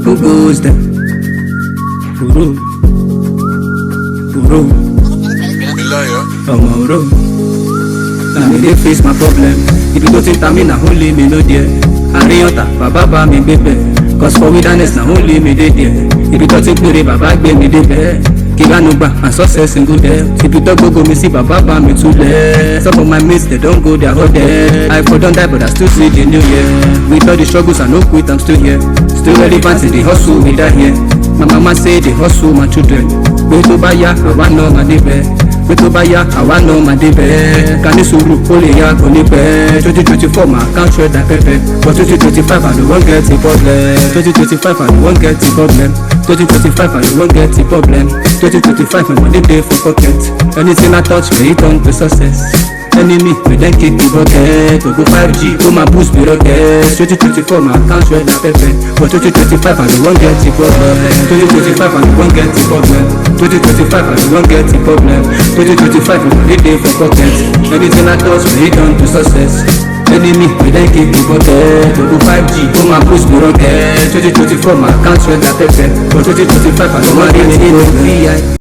Who goes there? Oro, Oro, Omo-Oro. Now me dey face my problem. If you go think I mean na only me no there. Ariota, Baba ba me baby. Cause for wilderness na only me dey there. If you don't think me Baba gbe me dey there. Kiranugba and success in good there. If you talk go me see Baba ba me too late. Some of my mates they don't go there all there. I for don't die but I still see the new year. With all the struggles I no quit, I'm still here. Still relevant in the hustle we die here. My mama say the hustle my children. Wait to buy ya, I want no my neighbor. Wait to buy ya, I want no my neighbor. Can you suru only ya go neighbor? 2024 my account shred that pepe. But 2025 I don't want get the problem. 2025 I don't want get the problem. 2025 I don't want get the problem. 2025 my money day for pocket. Anything I touch may it turn to success. Enemy we then kick the bucket. We go 5G, go my boost be rocket. 2024 my account shred that pepe. But 2025 I don't want get the problem. 2025 I don't want get the problem. 2025 I don't want get the problem. 2025 my money day for pocket. Anything I touch may it turn to success. Enemy we then kick the bucket. We go 5G, go my boost be rocket. 2024 my account shred that pepe. But 2025 I don't want get the problem.